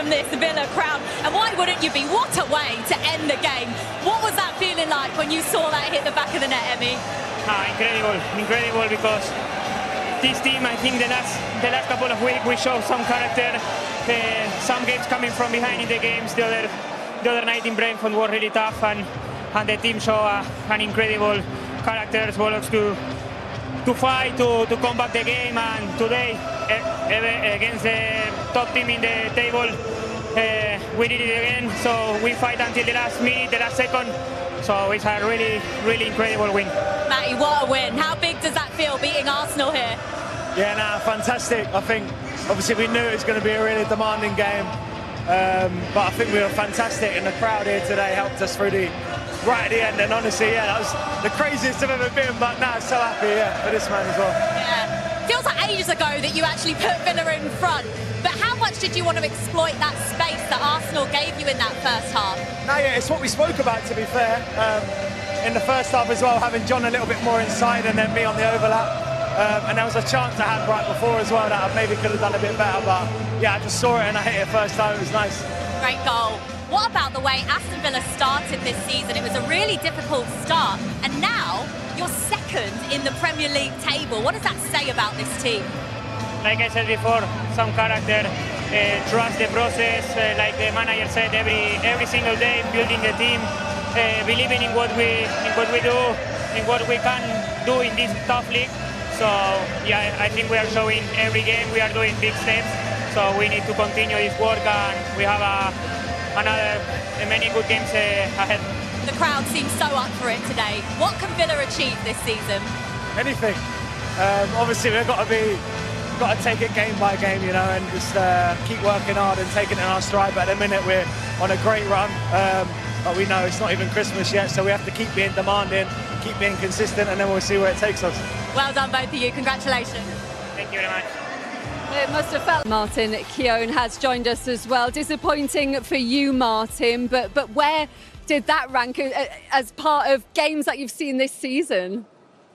from this Villa crowd. And why wouldn't you be? What a way to end the game. What was that feeling like when you saw that hit the back of the net, Emmy? Incredible because this team, I think the last couple of weeks we showed some character. Some games coming from behind in the games. The other night in Brentford was really tough, and the team showed an incredible character as well as to fight, to come back the game. And today, against the top team in the table, we did it again. So we fight until the last minute, the last second. So it's a really, really incredible win. Matty, what a win. How big does that feel, beating Arsenal here? Yeah, fantastic. I think, obviously, we knew it was going to be a really demanding game. But I think we were fantastic, and the crowd here today helped us through right at the end. And honestly, yeah, that was the craziest I've ever been. But now, so happy, for this man as well. Yeah. Feels like ages ago that you actually put Villa in front. But how much did you want to exploit that space that Arsenal gave you in that first half? No, yeah, it's what we spoke about, to be fair. In the first half as well, having John a little bit more inside and then me on the overlap. And there was a chance I had right before as well that I maybe could have done a bit better. But yeah, I just saw it and I hit it first time. It was nice. Great goal. What about the way Aston Villa started this season? It was a really difficult start. And now you're second in the Premier League table. What does that say about this team? Like I said before, some character, trust the process, like the manager said, every single day, building the team, believing in what we do, in what we can do in this tough league. So yeah, I think we are showing every game we are doing big steps. So we need to continue this work, and we have many good games ahead. The crowd seems so up for it today. What can Villa achieve this season? Anything. Obviously, we've got to take it game by game, and just keep working hard and taking it in our stride. But at the minute, we're on a great run. But we know it's not even Christmas yet, so we have to keep being demanding, keep being consistent, and then we'll see where it takes us. Well done, both of you. Congratulations. Thank you very much. It must have felt. Martin Keown has joined us as well. Disappointing for you, Martin, but where did that rank as part of games that you've seen this season?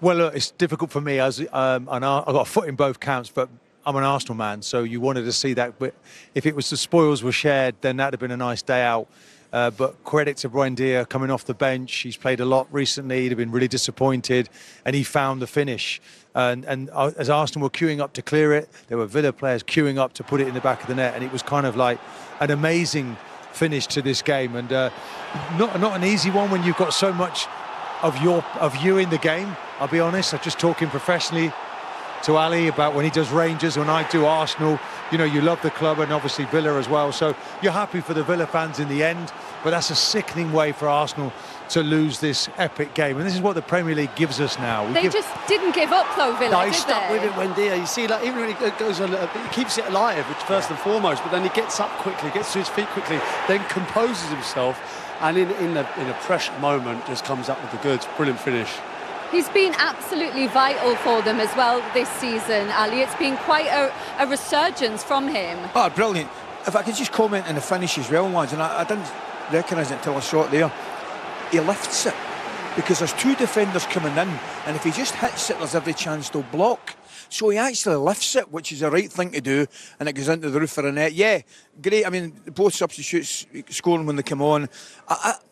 Well, look, it's difficult for me as I've got a foot in both camps, but I'm an Arsenal man, so you wanted to see that. But if it was the spoils were shared, then that'd have been a nice day out. But credit to Buendía coming off the bench. He's played a lot recently. He'd have been really disappointed, and he found the finish. And as Arsenal were queuing up to clear it, there were Villa players queuing up to put it in the back of the net, and it was kind of like an amazing finish to this game. And not an easy one when you've got so much of you in the game. I'll be honest. I'm just talking professionally to Ali about when he does Rangers, when I do Arsenal. You love the club, and obviously Villa as well. So you're happy for the Villa fans in the end, but that's a sickening way for Arsenal to lose this epic game. And this is what the Premier League gives us now. They just didn't give up, though, Villa, no, he stuck with it, Buendía. You see, like, even when he goes on, he keeps it alive, which first and foremost, but then he gets up quickly, gets to his feet quickly, then composes himself, and in a pressure moment just comes up with the goods. Brilliant finish. He's been absolutely vital for them as well this season, Ali. It's been quite a resurgence from him. Oh, brilliant. If I could just comment on the finish as well, lads, and I didn't recognise it until I saw it there. He lifts it because there's two defenders coming in, and if he just hits it, there's every chance they'll block. So he actually lifts it, which is the right thing to do, and it goes into the roof of the net. Yeah, great. I mean, both substitutes scoring when they come on.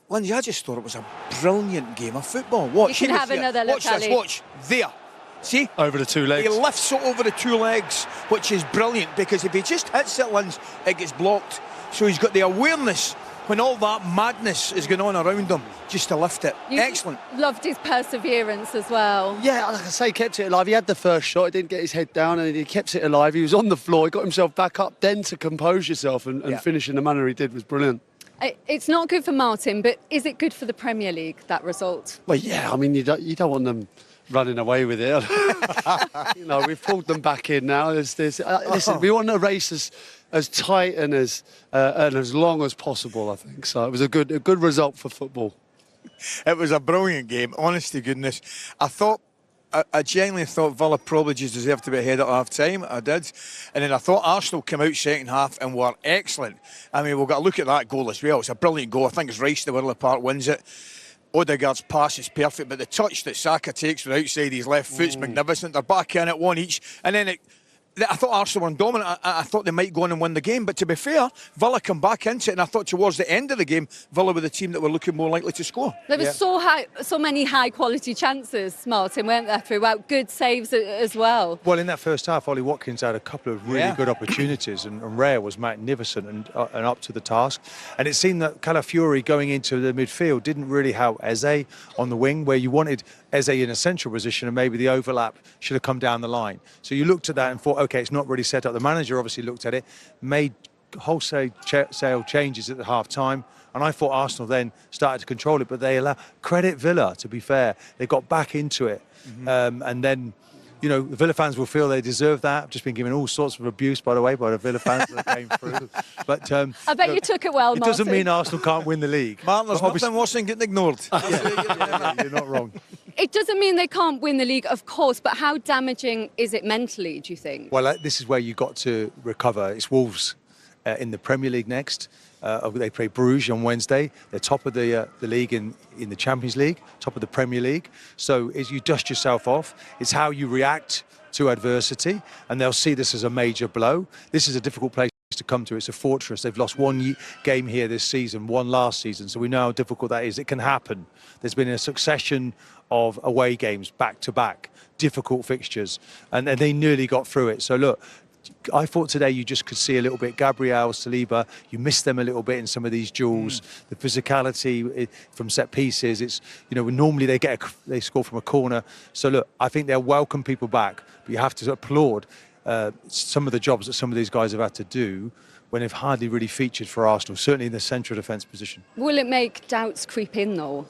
Lindsay, I just thought it was a brilliant game of football. Watch. You can have another look, watch this, watch. There. See? Over the two legs. He lifts it over the two legs, which is brilliant, because if he just hits it, Lindsay, it gets blocked. So he's got the awareness when all that madness is going on around him, just to lift it. Excellent. Loved his perseverance as well. Yeah, like I say, kept it alive. He had the first shot, he didn't get his head down, and he kept it alive. He was on the floor, he got himself back up, then to compose yourself and finish in the manner he did was brilliant. It's not good for Martin, but is it good for the Premier League, that result? Well, yeah, I mean, you don't want them running away with it. We've pulled them back in now. Listen, we want a race as tight and as long as possible, I think. So it was a good result for football. It was a brilliant game, honest to goodness. I genuinely thought Villa probably just deserved to be ahead at half-time. I did. And then I thought Arsenal came out second half and were excellent. I mean, we've got to look at that goal as well. It's a brilliant goal. I think it's Rice, the Worley Park, wins it. Odegaard's pass is perfect, but the touch that Saka takes from outside his left foot's magnificent. They're back in it, one each. And then I thought Arsenal were dominant. I thought they might go on and win the game. But to be fair, Villa come back into it, and I thought towards the end of the game, Villa were the team that were looking more likely to score. There was so many high-quality chances, Martin, weren't there, throughout? Good saves as well. Well, in that first half, Ollie Watkins had a couple of really good opportunities, and Raya was magnificent and up to the task. And it seemed that Calafiori going into the midfield didn't really help Eze on the wing, where you wanted Eze in a central position, and maybe the overlap should have come down the line. So you looked at that and thought, OK, it's not really set up. The manager obviously looked at it, made wholesale changes at the half-time, and I thought Arsenal then started to control it, but they credit Villa, to be fair. They got back into it, and then, you know, the Villa fans will feel they deserve that. I've just been given all sorts of abuse, by the way, by the Villa fans that came through. But I bet you took it well, Martin. It doesn't mean Arsenal can't win the league. Martin, there's nothing worse than getting ignored. You're not wrong. It doesn't mean they can't win the league, of course, but how damaging is it mentally, do you think? Well, this is where you got to recover. It's Wolves in the Premier League next. They play Bruges on Wednesday. They're top of the league in the Champions League, top of the Premier League. So you dust yourself off. It's how you react to adversity, and they'll see this as a major blow. This is a difficult place to come to. It's a fortress. They've lost one game here this season, one last season, so we know how difficult that is. It can happen. There's been a succession of away games back to back, difficult fixtures, and they nearly got through it. So look, I thought today you just could see a little bit Gabriel, Saliba, you missed them a little bit in some of these duels. The physicality from set pieces, it's, you know, normally they score from a corner. So look, I think they'll welcome people back, but you have to applaud some of the jobs that some of these guys have had to do when they've hardly really featured for Arsenal, certainly in the central defence position. Will it make doubts creep in, though?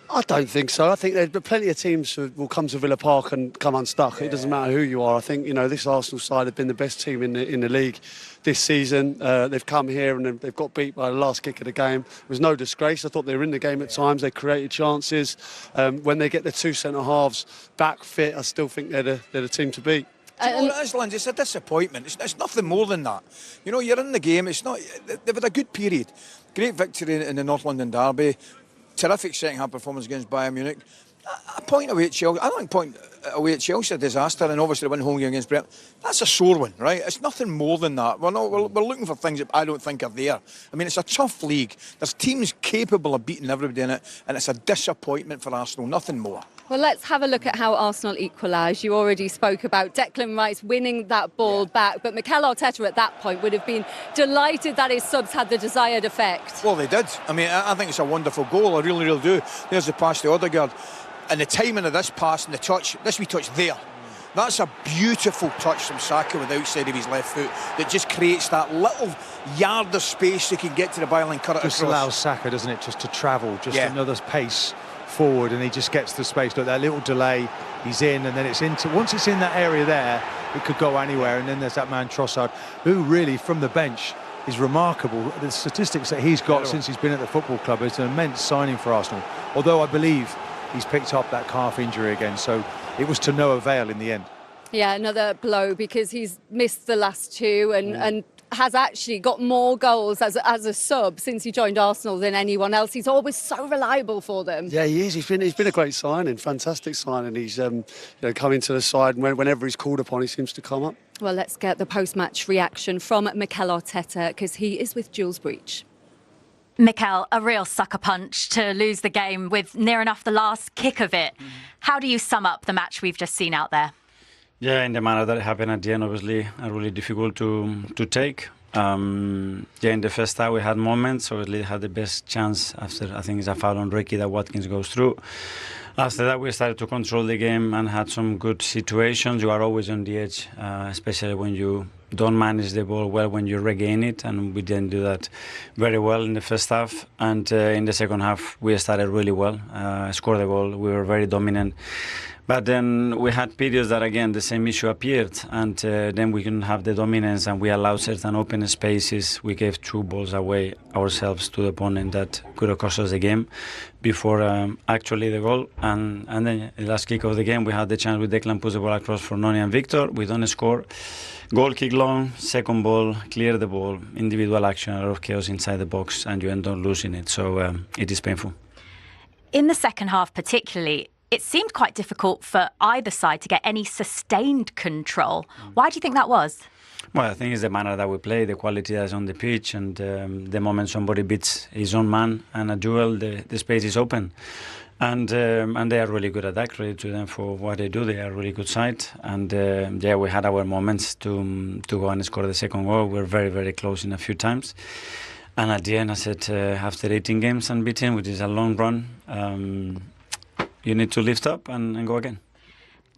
I don't think so. I think there's plenty of teams who will come to Villa Park and come unstuck. It doesn't matter who you are. I think, you know, this Arsenal side have been the best team in the league this season. They've come here and they've got beat by the last kick of the game. It was no disgrace. I thought they were in the game at times. They created chances. When they get the two centre-halves back fit, I still think they're the team to beat. Do you know what it is, Lindsay? It's a disappointment. It's nothing more than that. You know, you're in the game. It's not. They've had a good period. Great victory in the North London derby. Terrific second-half performance against Bayern Munich. A point away at Chelsea. I don't think point away at Chelsea a disaster, and obviously the win home game against Brentford. That's a sore one, right? It's nothing more than that. We're looking for things that I don't think are there. I mean, it's a tough league. There's teams capable of beating everybody in it, and it's a disappointment for Arsenal. Nothing more. Well, let's have a look at how Arsenal equalised. You already spoke about Declan Rice winning that ball back, but Mikel Arteta at that point would have been delighted that his subs had the desired effect. Well, they did. I mean, I think it's a wonderful goal. I really, really do. There's the pass to Odegaard. And the timing of this pass and the touch, this wee touch there, that's a beautiful touch from Saka with the outside of his left foot that just creates that little yard of space so he can get to the byline, cut it across. Just allows Saka, doesn't it, just to travel, just another pace forward, and he just gets the space. Look, that little delay, he's in, and then it's into. Once it's in that area there, it could go anywhere. And then there's that man Trossard, who really from the bench is remarkable. The statistics that he's got since he's been at the football club is an immense signing for Arsenal. Although I believe he's picked up that calf injury again, so it was to no avail in the end. Yeah, another blow because he's missed the last two and has actually got more goals as a sub since he joined Arsenal than anyone else. He's always so reliable for them. Yeah, he is. He's been a great signing, fantastic signing. He's coming to the side, and whenever he's called upon, he seems to come up. Well, let's get the post-match reaction from Mikel Arteta because he is with Jules Breach. Mikel, a real sucker punch to lose the game with near enough the last kick of it. How do you sum up the match we've just seen out there? Yeah, in the manner that it happened at the end, obviously, really difficult to take. In the first half we had moments. Obviously, had the best chance after, I think it's a foul on Ricky that Watkins goes through. After that, we started to control the game and had some good situations. You are always on the edge, especially when you don't manage the ball well when you regain it, and we didn't do that very well in the first half. And in the second half, we started really well, scored the ball. We were very dominant. But then we had periods that, again, the same issue appeared, and then we couldn't have the dominance, and we allowed certain open spaces. We gave 2 balls away ourselves to the opponent that could have cost us the game before actually the goal. And then the last kick of the game, we had the chance with Declan puts the ball across for Noni and Victor. We don't score. Goal kick long, second ball, clear the ball, individual action, a lot of chaos inside the box, and you end up losing it. So it is painful. In the second half particularly, it seemed quite difficult for either side to get any sustained control. Why do you think that was? Well, I think it's the manner that we play, the quality that's on the pitch, and the moment somebody beats his own man and a duel, the space is open. And they are really good at that. Credit to them for what they do. They are a really good side. And we had our moments to go and score the second goal. We're very, very close in a few times. And at the end, I said, after 18 games unbeaten, which is a long run, you need to lift up and go again.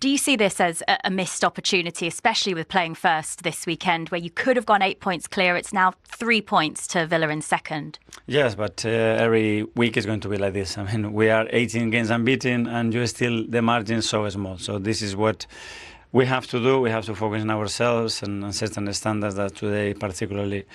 Do you see this as a missed opportunity, especially with playing first this weekend, where you could have gone 8 points clear? It's now 3 points to Villa in second. Yes, but every week is going to be like this. I mean, we are 18 games unbeaten, and the margin is so small. So this is what we have to do. We have to focus on ourselves and certain standards that today, particularly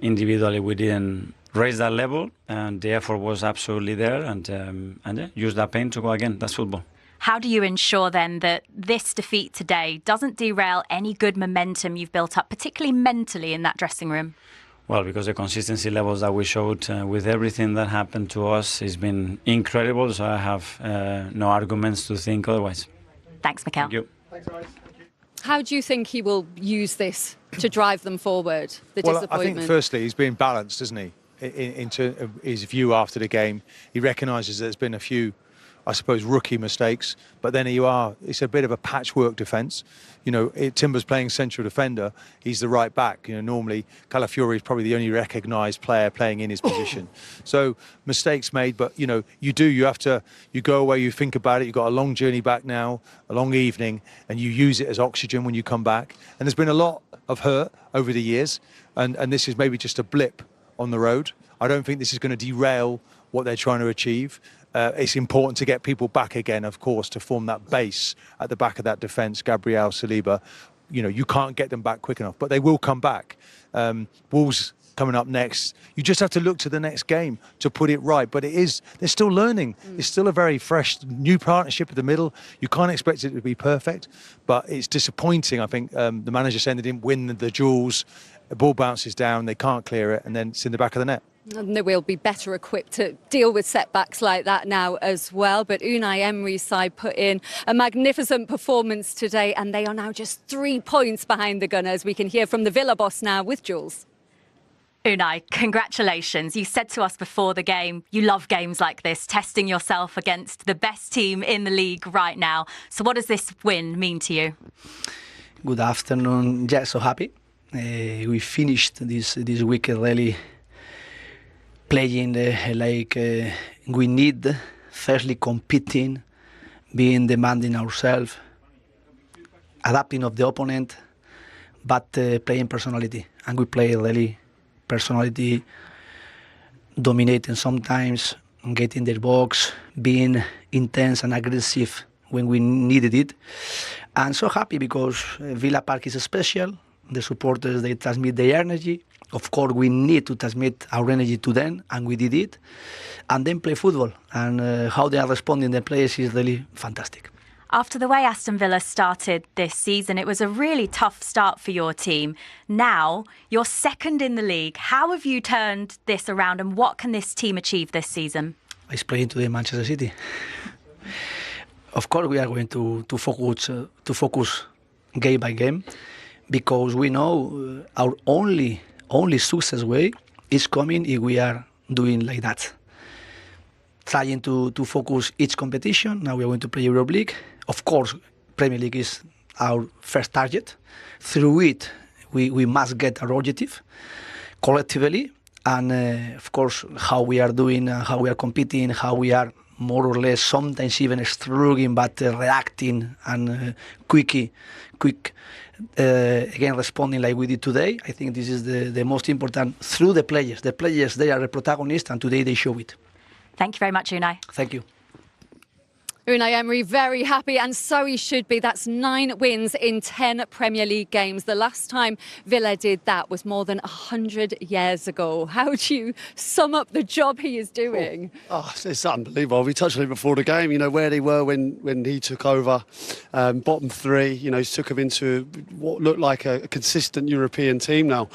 individually, we didn't raise that level, and the effort was absolutely there, and use that pain to go again. That's football. How do you ensure then that this defeat today doesn't derail any good momentum you've built up, particularly mentally in that dressing room? Well, because the consistency levels that we showed with everything that happened to us has been incredible, so I have no arguments to think otherwise. Thanks, Mikel. Thank you. Thanks, guys. How do you think he will use this to drive them forward, the disappointment? I think firstly he's being balanced, isn't he? Into his view after the game. He recognises there's been a few, I suppose, rookie mistakes, but then it's a bit of a patchwork defence. You know, Timber's playing central defender, he's the right back. You know, normally Calafiori is probably the only recognised player playing in his position. So mistakes made, but you know, you go away, you think about it, you've got a long journey back now, a long evening, and you use it as oxygen when you come back. And there's been a lot of hurt over the years, and this is maybe just a blip on the road. I don't think this is going to derail what they're trying to achieve. It's important to get people back again, of course, to form that base at the back of that defence. Gabriel, Saliba, you know, you can't get them back quick enough, but they will come back. Wolves coming up next. You just have to look to the next game to put it right. But they're still learning. It's still a very fresh, new partnership at the middle. You can't expect it to be perfect, but it's disappointing. I think the manager saying they didn't win the duels. The ball bounces down, they can't clear it, and then it's in the back of the net. And they will be better equipped to deal with setbacks like that now as well. But Unai Emery's side put in a magnificent performance today, and they are now just 3 points behind the Gunners. We can hear from the Villa boss now with Jules. Unai, congratulations. You said to us before the game, you love games like this, testing yourself against the best team in the league right now. So what does this win mean to you? Good afternoon. Yeah, so happy. We finished this week really playing like we need, firstly competing, being demanding ourselves, adapting of the opponent, but playing personality. And we play really personality, dominating sometimes, getting their box, being intense and aggressive when we needed it. And so happy because Villa Park is special. The supporters, they transmit their energy. Of course, we need to transmit our energy to them, and we did it. And then play football. And how they are responding, the players, is really fantastic. After the way Aston Villa started this season, it was a really tough start for your team. Now, you're second in the league. How have you turned this around, and what can this team achieve this season? It's playing today Manchester City. Of course, we are going to focus game by game, because we know our only success way is coming if we are doing like that. Trying to focus each competition. Now we are going to play Europe League. Of course, Premier League is our first target. Through it, we must get our objective collectively. And of course, how we are doing, how we are competing, how we are more or less sometimes even struggling, but reacting and quick, again, responding like we did today. I think this is the most important through the players. The players, they are the protagonists, and today they show it. Thank you very much, Unai. Thank you. Unai Emery very happy, and so he should be. That's 9 wins in 10 Premier League games. The last time Villa did that was more than 100 years ago. How do you sum up the job he is doing? Oh, it's unbelievable. We touched on it before the game, you know, where they were when he took over. Bottom 3, you know, he took them into what looked like a consistent European team now.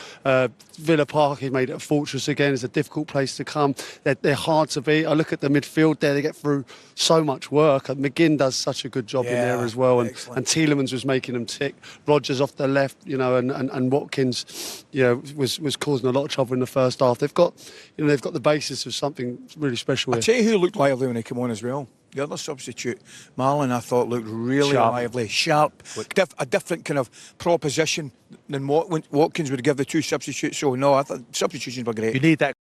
Villa Park, he made it a fortress again. It's a difficult place to come. They're hard to beat. I look at the midfield there, they get through so much work. worker. McGinn does such a good job in there as well, and Tielemans was making them tick. Rodgers off the left, you know, and Watkins, you know, was causing a lot of trouble in the first half. They've got the basis of something really special here. I'll tell you who looked lively when he came on as well. The other substitute, Marlon, I thought looked really lively, sharp, a different kind of proposition than what Watkins would give the two substitutes. So no, I thought substitutions were great. You need that